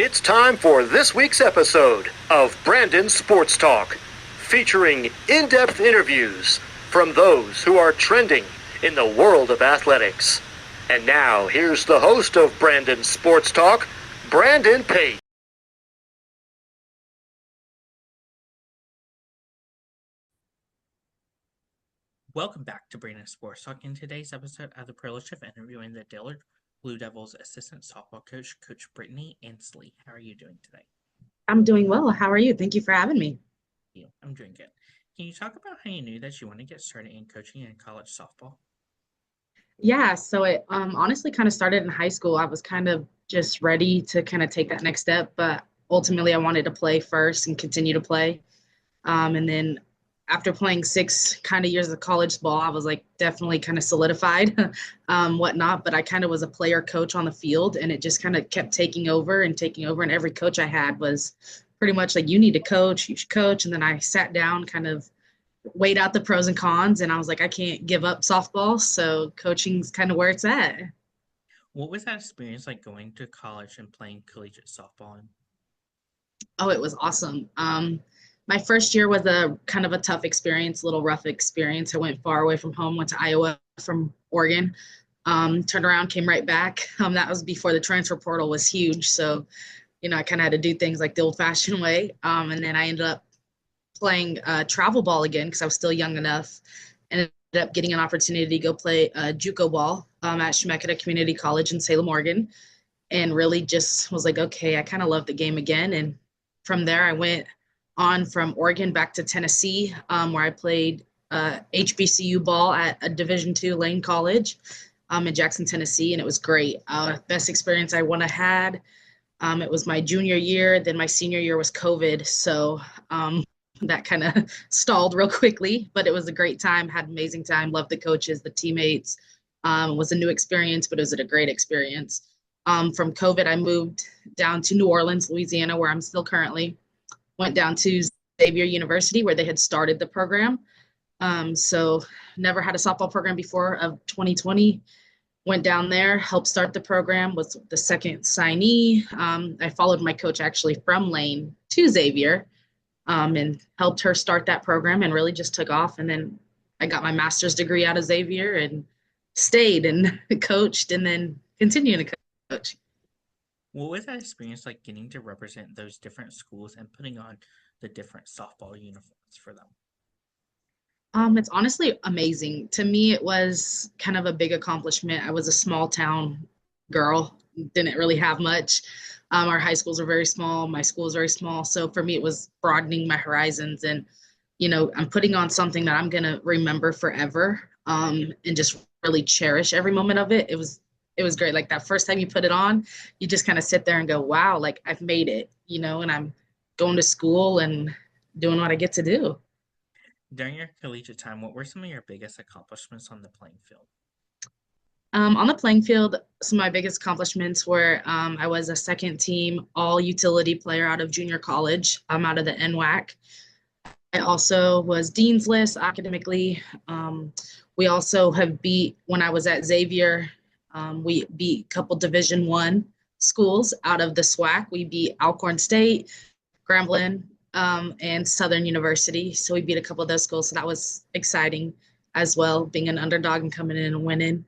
It's time for this week's episode of Brandon Sports Talk, featuring in-depth interviews from those who are trending in the world of athletics. And now, here's the host of Brandon Sports Talk, Brandon Pate. Welcome back to Brandon Sports Talk. In today's episode, I have the privilege of interviewing the Dillard Blue Devils assistant softball coach, Coach Brittany Ensley. How are you doing today? I'm doing well. How are you? Thank you for having me. I'm doing good. Can you talk about how you knew that you want to get started in coaching in college softball? Yeah, so it honestly kind of started in high school. I was kind of just ready to kind of take that next step, but ultimately I wanted to play first and continue to play. And then after playing 6 years of college ball, I was like definitely kind of solidified, whatnot. But I kind of was a player coach on the field, and it just kind of kept taking over and taking over. And every coach I had was pretty much like, you need to coach, you should coach. And then I sat down, kind of weighed out the pros and cons, and I was like, I can't give up softball. So coaching's kind of where it's at. What was that experience like going to college and playing collegiate softball? Oh, it was awesome. My first year was a kind of a tough experience, a little rough experience. I went far away from home, went to Iowa from Oregon, turned around, came right back. That was before the transfer portal was huge. So, I kind of had to do things like the old fashioned way. And then I ended up playing travel ball again because I was still young enough, and ended up getting an opportunity to go play JUCO ball at Chemeketa Community College in Salem, Oregon, and really just was like, okay, I kind of love the game again. And from there, I went on from Oregon back to Tennessee, where I played HBCU ball at a Division II Lane College in Jackson, Tennessee, and it was great. Best experience I want to had. It was my junior year. Then my senior year was COVID, so that kind of stalled real quickly. But it was a great time. Had an amazing time. Loved the coaches, the teammates. Was a new experience, but it was a great experience. From COVID, I moved down to New Orleans, Louisiana, where I'm still currently. Went down to Xavier University where they had started the program. So never had a softball program before of 2020. Went down there, helped start the program, was the second signee. I followed my coach actually from Lane to Xavier, and helped her start that program, and really just took off. And then I got my master's degree out of Xavier and stayed and coached and then continued to coach. What was that experience like getting to represent those different schools and putting on the different softball uniforms for them? It's honestly amazing. To me, it was kind of a big accomplishment. I was a small town girl, didn't really have much. Our high schools are very small. My school is very small. So for me, it was broadening my horizons, and, I'm putting on something that I'm going to remember forever, and just really cherish every moment of it. It was great. Like that first time you put it on, you just kind of sit there and go, wow, like I've made it, and I'm going to school and doing what I get to do. During your collegiate time, what were some of your biggest accomplishments on the playing field? On the playing field, some of my biggest accomplishments were I was a second team all utility player out of junior college. I'm out of the NWAC. I also was Dean's List academically. We also have beat, when I was at Xavier, we beat a couple Division I schools out of the SWAC. We beat Alcorn State, Grambling, and Southern University. So we beat a couple of those schools. So that was exciting as well, being an underdog and coming in and winning.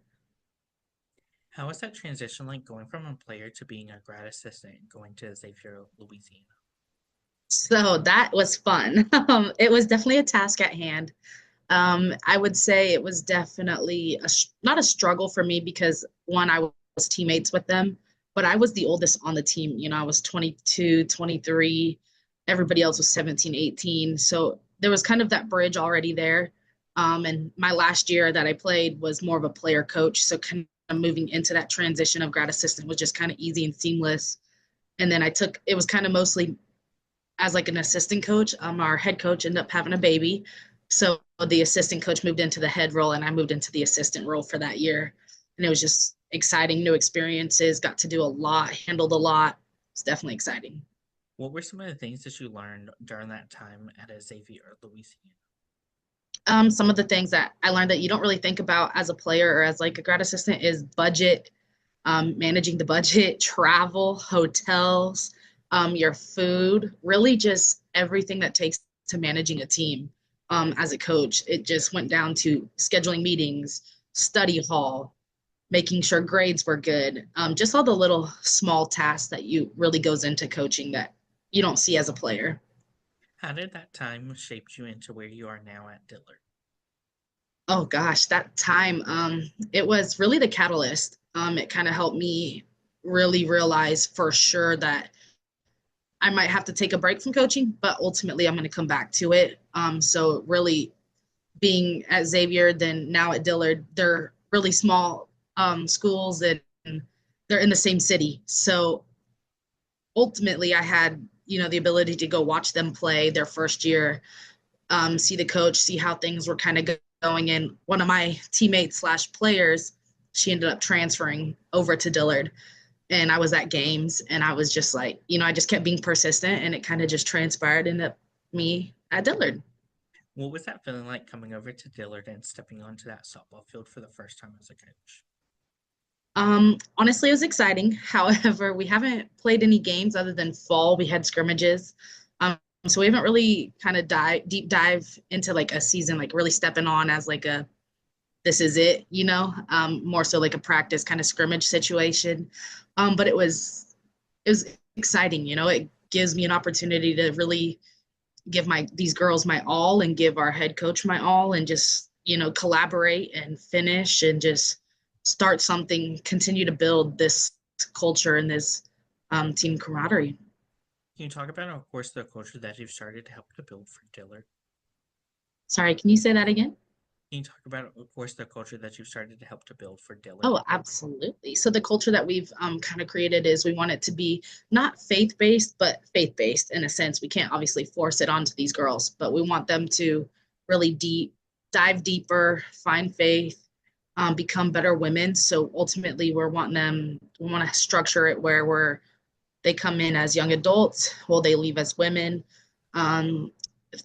How was that transition like going from a player to being a grad assistant going to Xavier, Louisiana? So that was fun. It was definitely a task at hand. I would say it was definitely not a struggle for me because, one, I was teammates with them, but I was the oldest on the team. I was 22, 23. Everybody else was 17, 18. So there was kind of that bridge already there. And my last year that I played was more of a player coach. So kind of moving into that transition of grad assistant was just kind of easy and seamless. And then it was kind of mostly as like an assistant coach. Our head coach ended up having a baby. So the assistant coach moved into the head role, and I moved into the assistant role for that year. And it was just exciting, new experiences, got to do a lot, handled a lot. It's definitely exciting. What were some of the things that you learned during that time at Xavier, Louisiana? Some of the things that I learned that you don't really think about as a player or as like a grad assistant is budget, managing the budget, travel, hotels, your food, really just everything that takes to managing a team. As a coach, it just went down to scheduling meetings, study hall, making sure grades were good, just all the little small tasks that you really goes into coaching that you don't see as a player. How did that time shape you into where you are now at Dillard? Oh gosh, that time, it was really the catalyst. It kind of helped me really realize for sure that I might have to take a break from coaching, but ultimately I'm going to come back to it. So really being at Xavier, then now at Dillard, they're really small schools and they're in the same city. So ultimately I had, the ability to go watch them play their first year, see the coach, see how things were kind of going. And one of my teammates slash players, she ended up transferring over to Dillard. And I was at games and I was just like, I just kept being persistent and it kind of just transpired into me at Dillard. What was that feeling like coming over to Dillard and stepping onto that softball field for the first time as a coach? Honestly, it was exciting. However, we haven't played any games other than fall. We had scrimmages. So we haven't really kind of deep dive into like a season, like really stepping on as like this is it, more so like a practice kind of scrimmage situation. But it was exciting, it gives me an opportunity to really give these girls my all and give our head coach my all and just, collaborate and finish and just start something, continue to build this culture and this team camaraderie. Can you talk about, of course, the culture that you've started to help to build for Dillard? Sorry, can you say that again? Can you talk about, of course, the culture that you've started to help to build for Dillard? Oh, absolutely. So the culture that we've kind of created is we want it to be not faith-based, but faith-based in a sense. We can't obviously force it onto these girls, but we want them to really dive deeper, find faith, become better women. So ultimately, we want to structure it where they come in as young adults, well, they leave as women. Um,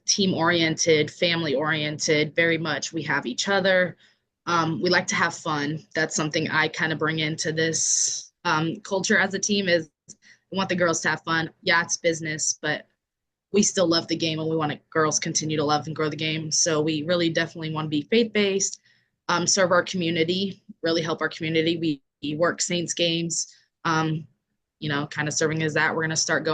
Team oriented, family oriented, very much. We have each other. We like to have fun. That's something I kind of bring into this culture as a team is we want the girls to have fun. Yeah, it's business, but we still love the game and we want girls continue to love and grow the game. So we really definitely want to be faith-based, serve our community, really help our community. We work Saints games, kind of serving as that. We're going to start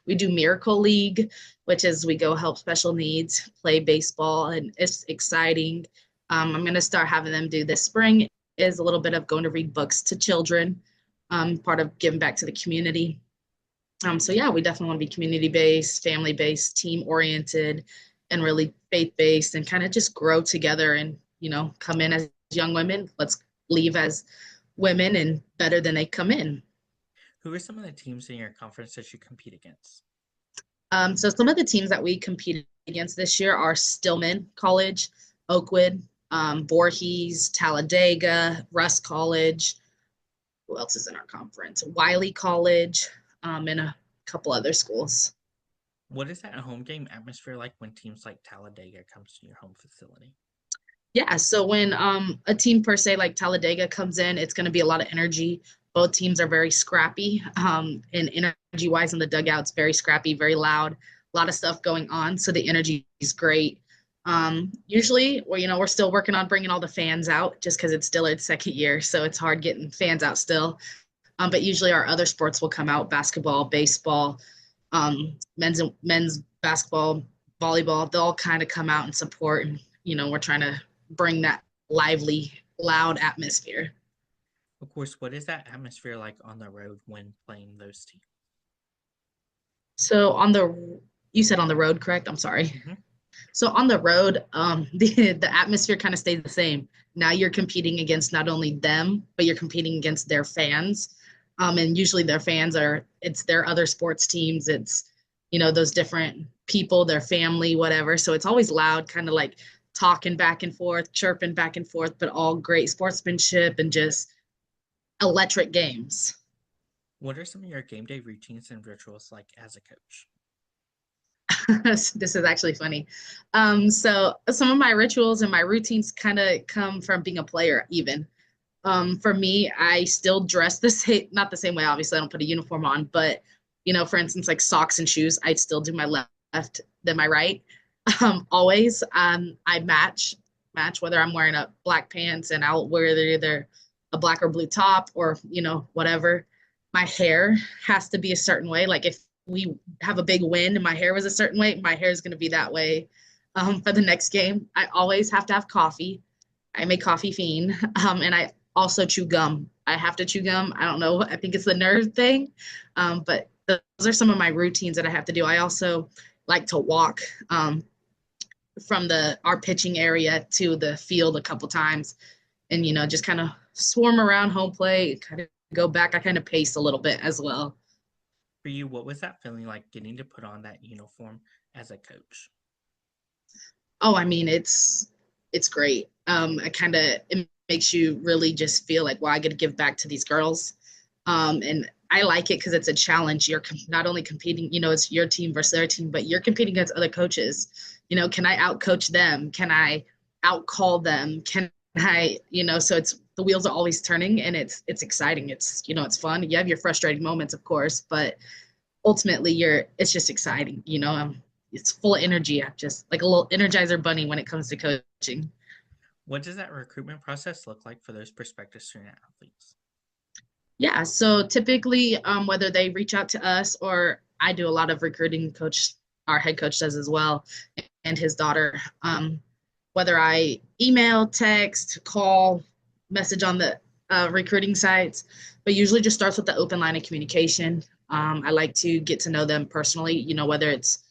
we do Miracle League, which is we go help special needs, play baseball, and it's exciting. I'm going to start having them do this spring is a little bit of going to read books to children, part of giving back to the community. So yeah, we definitely want to be community-based, family-based, team-oriented, and really faith-based and kind of just grow together and, come in as young women. Let's leave as women and better than they come in. Who are some of the teams in your conference that you compete against? So some of the teams that we competed against this year are Stillman College, Oakwood, Voorhees, Talladega, Russ College. Who else is in our conference? Wiley College, and a couple other schools. What is that home game atmosphere like when teams like Talladega comes to your home facility? Yeah, so when a team per se like Talladega comes in, it's going to be a lot of energy. Both teams are very scrappy, and energy-wise in the dugouts, very scrappy, very loud, a lot of stuff going on. So the energy is great. Usually, we're still working on bringing all the fans out just because it's Dillard's second year, so it's hard getting fans out still. But usually our other sports will come out: basketball, baseball, men's basketball, volleyball. They'll all kind of come out and support, and we're trying to bring that lively, loud atmosphere. Of course, what is that atmosphere like on the road when playing those teams? So you said on the road, correct? I'm sorry. Mm-hmm. So on the road, the atmosphere kind of stays the same. Now you're competing against not only them, but you're competing against their fans. And usually their fans it's their other sports teams. It's, those different people, their family, whatever. So it's always loud, kind of like talking back and forth, chirping back and forth, but all great sportsmanship and just electric games. What are some of your game day routines and rituals like as a coach? This is actually funny. So some of my rituals and my routines kind of come from being a player even. For me, I still dress the same, not the same way, obviously I don't put a uniform on, but For instance, like socks and shoes, I'd still do my left than my right. Always. I match whether I'm wearing a black pants and I'll wear either a black or blue top or, whatever. My hair has to be a certain way. Like if we have a big win and my hair was a certain way, my hair is going to be that way for the next game. I always have to have coffee. I'm a coffee fiend. And I also chew gum. I have to chew gum. I don't know. I think it's the nerve thing. But those are some of my routines that I have to do. I also like to walk from our pitching area to the field a couple times and, just kind of swarm around home plate, kind of go back. I kind of pace a little bit as well. For you, what was that feeling like getting to put on that uniform as a coach? Oh, I mean, it's great. It makes you really just feel like, well, I get to give back to these girls. And I like it because it's a challenge. You're not only competing, it's your team versus their team, but you're competing against other coaches. Can I outcoach them? Can I outcall them? Can I, so the wheels are always turning and it's exciting. It's, it's fun. You have your frustrating moments, of course, but ultimately it's just exciting. It's full of energy. I'm just like a little Energizer bunny when it comes to coaching. What does that recruitment process look like for those prospective student athletes? Yeah, so typically, whether they reach out to us or I do a lot of recruiting, our head coach does as well, and his daughter. Whether I email, text, call, message on the recruiting sites, but usually just starts with the open line of communication. I like to get to know them personally, whether it's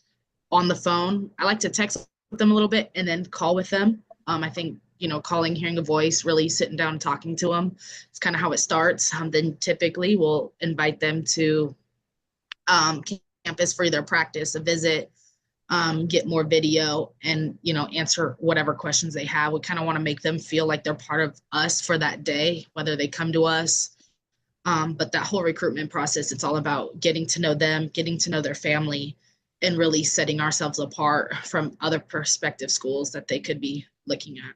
on the phone. I like to text with them a little bit and then call with them. I think, calling, hearing a voice, really sitting down and talking to them. It's kind of how it starts. Then typically we'll invite them to campus for either practice, a visit, get more video and, answer whatever questions they have. We kind of want to make them feel like they're part of us for that day, whether they come to us. But that whole recruitment process, it's all about getting to know them, getting to know their family, and really setting ourselves apart from other prospective schools that they could be looking at.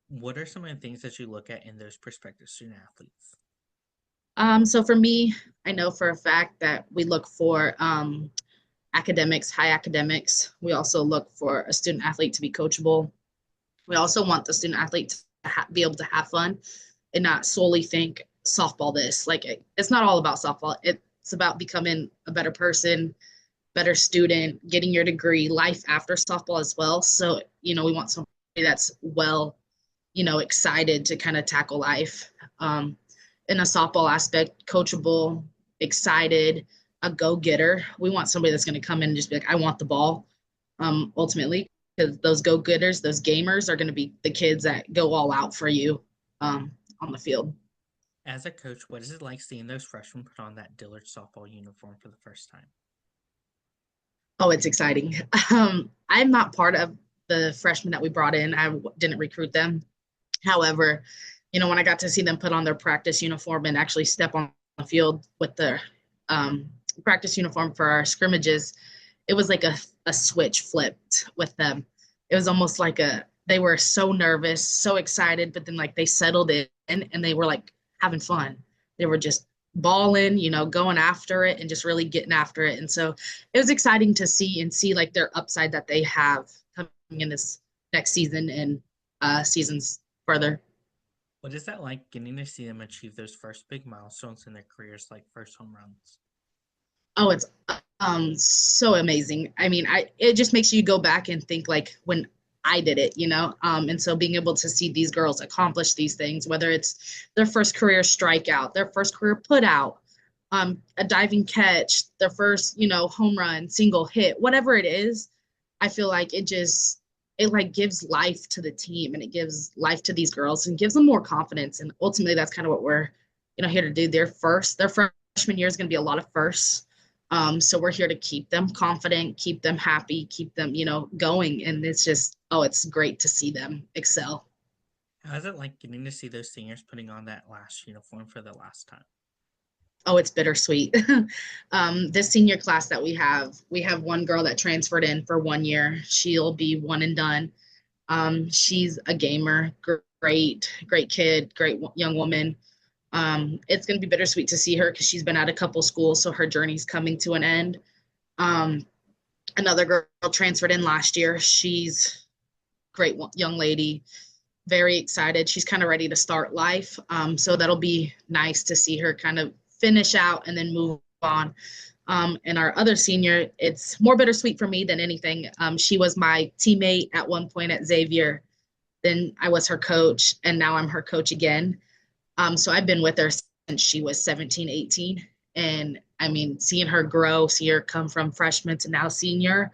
What are some of the things that you look at in those prospective student athletes? So for me, I know for a fact that we look for academics, high academics. We also look for a student athlete to be coachable. We also want the student athlete to be able to have fun and not solely think softball this. Like it's not all about softball. It's about becoming a better person, better student, getting your degree, life after softball as well. So, we want somebody that's well, excited to kind of tackle life. In a softball aspect, coachable, excited, a go-getter. We want somebody that's going to come in and just be like, I want the ball, ultimately, because those go-getters, those gamers are going to be the kids that go all out for you on the field. As a coach, what is it like seeing those freshmen put on that Dillard softball uniform for the first time? Oh, it's exciting. I'm not part of the freshmen that we brought in. I didn't recruit them. However, when I got to see them put on their practice uniform and actually step on the field with their practice uniform for our scrimmages, it was like a switch flipped with them. It was almost like they were so nervous, so excited, but then like they settled in and they were like having fun. They were just balling, going after it and just really getting after it. And so it was exciting to see like their upside that they have coming in this next season and seasons further. What is that like getting to see them achieve those first big milestones in their careers, like first home runs? Oh, it's so amazing. I mean, it just makes you go back and think like when I did it, and so being able to see these girls accomplish these things, whether it's their first career strikeout, their first career put out, a diving catch, their first, home run, single hit, whatever it is, I feel like it like gives life to the team and it gives life to these girls and gives them more confidence. And ultimately that's kind of what we're, here to do. Their freshman year is going to be a lot of firsts. So we're here to keep them confident, keep them happy, keep them, going. And it's just, it's great to see them excel. How is it like getting to see those seniors putting on that last uniform for the last time? Oh, it's bittersweet. This senior class that we have one girl that transferred in for 1 year. She'll be one and done. She's a gamer, great kid, great young woman. It's going to be bittersweet to see her because she's been at a couple schools, so her journey's coming to an end. Um, Another girl transferred in last year. She's a great young lady, very excited. She's kind of ready to start life. So that'll be nice to see her kind of finish out and then move on. And our other senior, it's more bittersweet for me than anything. She was my teammate at one point at Xavier. Then I was her coach, and now I'm her coach again. So I've been with her since she was 17, 18. And I mean, seeing her grow, see her come from freshman to now senior,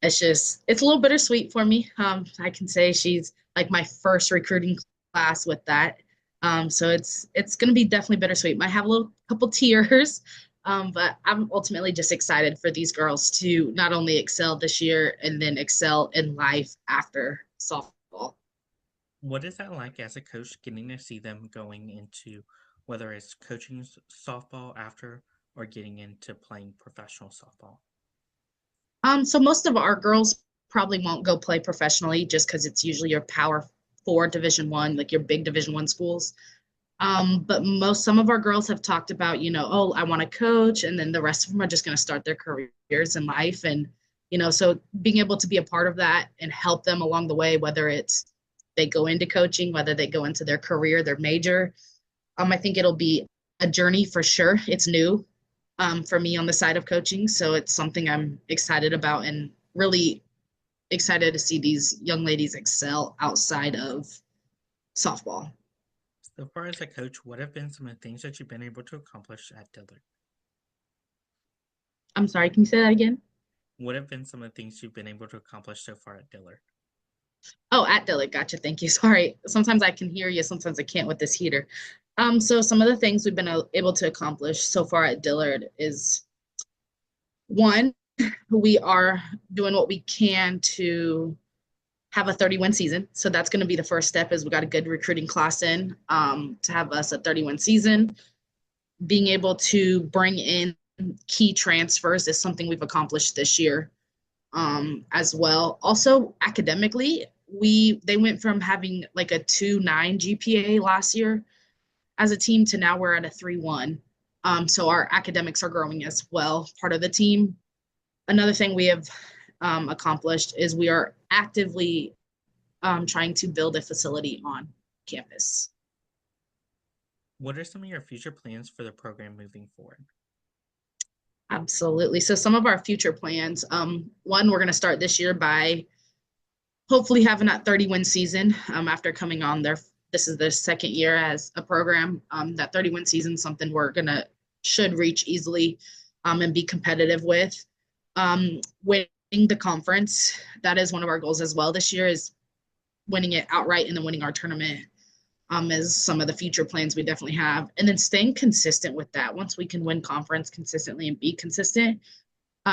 it's a little bittersweet for me. I can say she's like my first recruiting class with that. So it's going to be definitely bittersweet. Might have a couple tears, but I'm ultimately just excited for these girls to not only excel this year and then excel in life after softball. What is that like as a coach, getting to see them going into whether it's coaching softball after or getting into playing professional softball? So most of our girls probably won't go play professionally just because it's usually your Power Four Division One, like your big Division One schools. But some of our girls have talked about, oh, I want to coach, and then the rest of them are just going to start their careers in life, and so being able to be a part of that and help them along the way, whether it's they go into coaching, whether they go into their career, their major, I think it'll be a journey for sure. It's new for me on the side of coaching. So it's something I'm excited about and really excited to see these young ladies excel outside of softball. So far as a coach, what have been some of the things that you've been able to accomplish at Dillard? I'm sorry, can you say that again? What have been some of the things you've been able to accomplish so far at Dillard? Oh, at Dillard. Gotcha. Thank you. Sorry. Sometimes I can hear you. Sometimes I can't with this heater. So some of the things we've been able to accomplish so far at Dillard is one, we are doing what we can to have a 30-win season. So that's going to be the first step is we got a good recruiting class in to have us a 30-win season. Being able to bring in key transfers is something we've accomplished this year as well. Also academically, they went from having like a 2.9 GPA last year as a team to now we're at a 3.1. So our academics are growing as well, part of the team. Another thing we have accomplished is we are actively trying to build a facility on campus. What are some of your future plans for the program moving forward? Absolutely. So some of our future plans, one, we're going to start this year by hopefully having that 30-win season after coming on there. This is the second year as a program. That 30-win season is something should reach easily and be competitive with. Winning the conference, that is one of our goals as well this year, is winning it outright and then winning our tournament is some of the future plans we definitely have. And then staying consistent with that. Once we can win conference consistently and be consistent,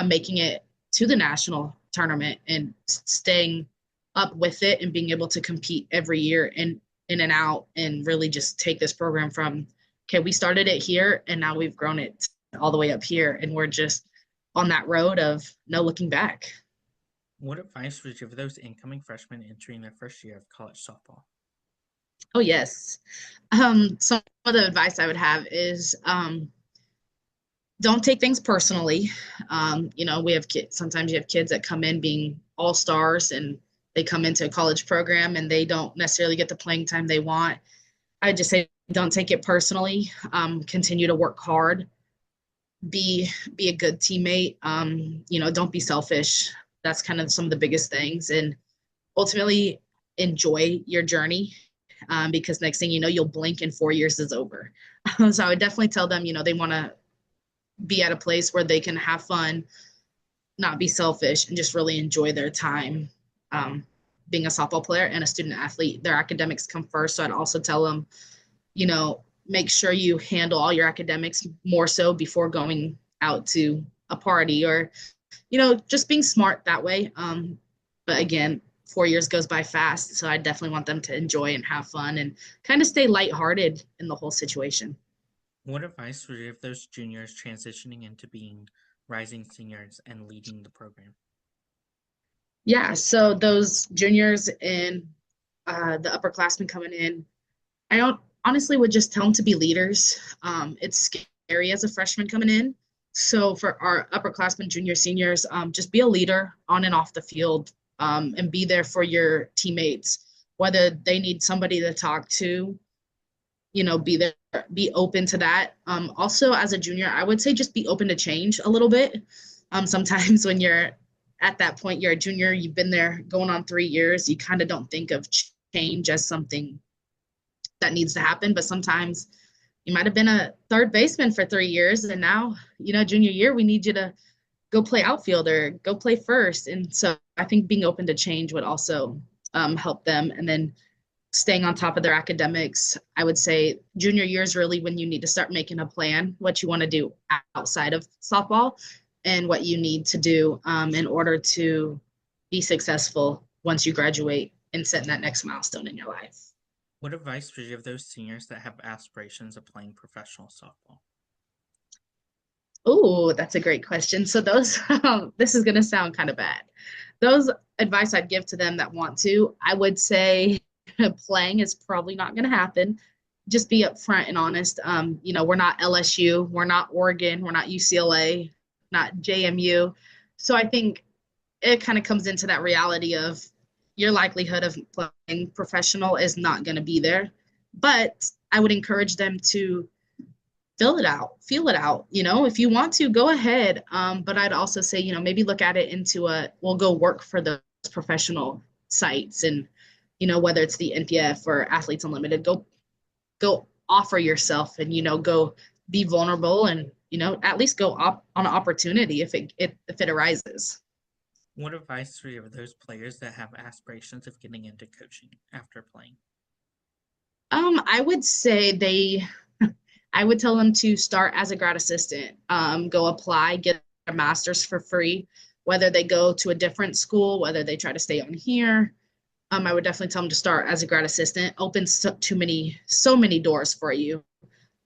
making it to the national tournament and staying up with it and being able to compete every year and in and out and really just take this program from, okay, we started it here and now we've grown it all the way up here and we're just on that road of no looking back. What advice would you give those incoming freshmen entering their first year of college softball? Oh, yes. Some of the advice I would have is don't take things personally. We have kids. Sometimes you have kids that come in being all-stars and they come into a college program and they don't necessarily get the playing time they want. I would just say don't take it personally. Continue to work hard. Be a good teammate. Don't be selfish. That's kind of some of the biggest things. And ultimately enjoy your journey. Because next thing you know, you'll blink and 4 years is over. So I would definitely tell them, they want to be at a place where they can have fun, not be selfish, and just really enjoy their time being a softball player and a student athlete. Their academics come first. So I'd also tell them, make sure you handle all your academics more so before going out to a party or, just being smart that way. But again, 4 years goes by fast. So I definitely want them to enjoy and have fun and kind of stay lighthearted in the whole situation. What advice would you give those juniors transitioning into being rising seniors and leading the program? Yeah, so those juniors and the upperclassmen coming in, I don't honestly would just tell them to be leaders. It's scary as a freshman coming in. So for our upperclassmen, junior, seniors, just be a leader on and off the field, and be there for your teammates, whether they need somebody to talk to, be there, be open to that. Also, as a junior, I would say just be open to change a little bit. Sometimes when you're at that point, you're a junior, you've been there going on 3 years, you kind of don't think of change as something that needs to happen. But sometimes you might have been a third baseman for 3 years, and now, junior year, we need you to go play outfield or go play first. And so I think being open to change would also help them. And then staying on top of their academics, I would say junior year is really when you need to start making a plan, what you want to do outside of softball and what you need to do in order to be successful once you graduate and setting that next milestone in your life. What advice would you give those seniors that have aspirations of playing professional softball? Oh, that's a great question. So those, this is going to sound kind of bad. Those advice I'd give to them that want to, I would say playing is probably not going to happen. Just be upfront and honest. We're not LSU, we're not Oregon, we're not UCLA, not JMU. So I think it kind of comes into that reality of your likelihood of playing professional is not going to be there. But I would encourage them to feel it out. If you want to, go ahead. But I'd also say, maybe look at it into we'll go work for those professional sites, and, whether it's the NPF or Athletes Unlimited, go offer yourself and, go be vulnerable and, at least go on an opportunity if it arises. What advice would you give those players that have aspirations of getting into coaching after playing? I would say I would tell them to start as a grad assistant, go apply, get a master's for free, whether they go to a different school, whether they try to stay on here. I would definitely tell them to start as a grad assistant. Opens so many doors for you.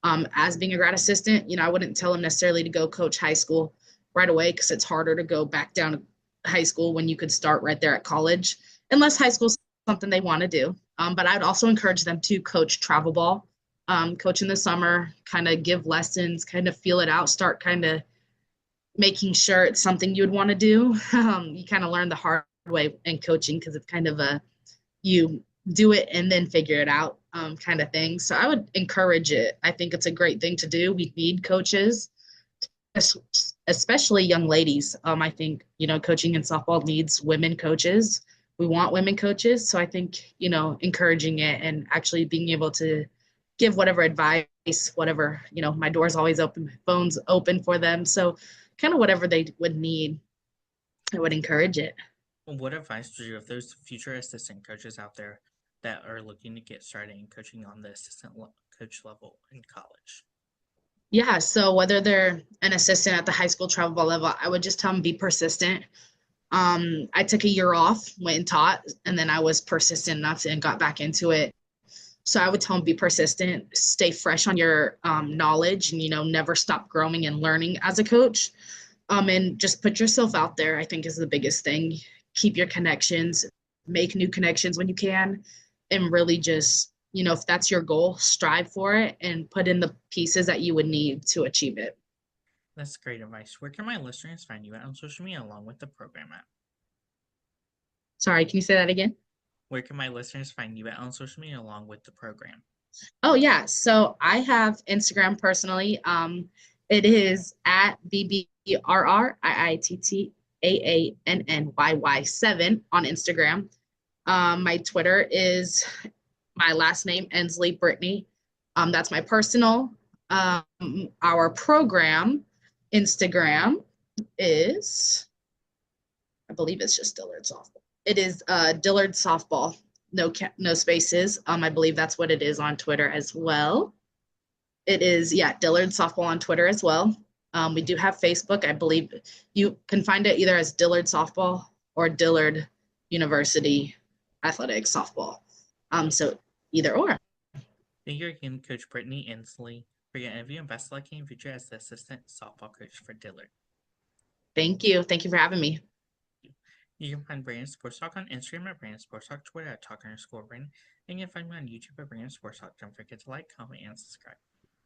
As being a grad assistant, I wouldn't tell them necessarily to go coach high school right away, because it's harder to go back down to high school when you could start right there at college, unless high school is something they want to do. But I'd also encourage them to coach travel ball, coach in the summer, kind of give lessons, kind of feel it out, start kind of making sure it's something you would want to do. You kind of learn the hard way in coaching, because it's kind of you do it and then figure it out kind of thing. So I would encourage it. I think it's a great thing to do. We need coaches, especially young ladies. I think, coaching in softball needs women coaches. We want women coaches. So I think, encouraging it and actually being able to give whatever advice, whatever, my door's always open, my phone's open for them. So kind of whatever they would need, I would encourage it. What advice would you give those future assistant coaches out there that are looking to get started in coaching on the assistant coach level in college? Yeah, so whether they're an assistant at the high school travel ball level, I would just tell them be persistent. I took a year off, went and taught, and then I was persistent enough and got back into it. So I would tell them be persistent, stay fresh on your knowledge, and, never stop growing and learning as a coach. And just put yourself out there, I think, is the biggest thing. Keep your connections, make new connections when you can, and really just, if that's your goal, strive for it and put in the pieces that you would need to achieve it. That's great advice. Where can my listeners find you at on social media along with the program at? Sorry, can you say that again? Where can my listeners find you at on social media along with the program? Oh, yeah. So I have Instagram personally. It is at BBRRIITTAANNYY7 on Instagram. My Twitter is my last name, Ensley Brittany. That's my personal. Our program Instagram is, I believe it's just Dillard Softball. It is Dillard Softball, no spaces. I believe that's what it is on Twitter as well. It is, Dillard Softball on Twitter as well. We do have Facebook. I believe you can find it either as Dillard Softball or Dillard University Athletics Softball. So either or. Thank you again, Coach Brittany Ensley, for your interview, and best of luck in your future as the assistant softball coach for Dillard. Thank you. Thank you for having me. You can find Brandon Sports Talk on Instagram at Brandon Sports Talk, Twitter at Talk_Brandon, and you can find me on YouTube at Brandon Sports Talk. Don't forget to like, comment, and subscribe.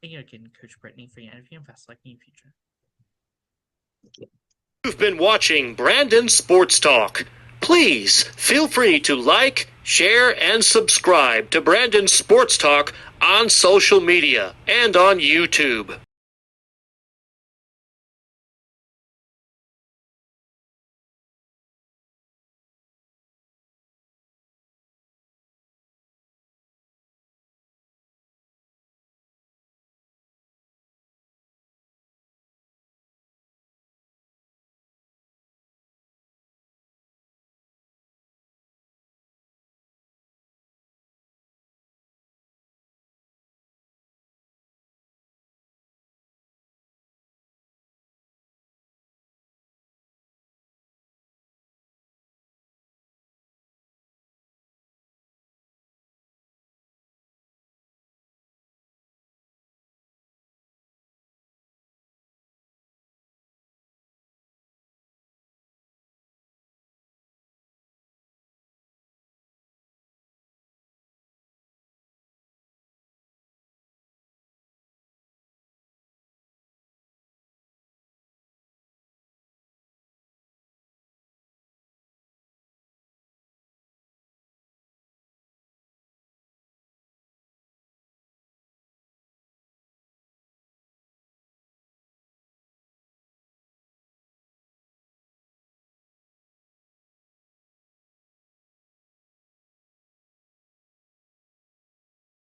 Thank you again, Coach Brittany, for your interview and best luck in your future. You've been watching Brandon Sports Talk. Please feel free to like, share, and subscribe to Brandon Sports Talk on social media and on YouTube.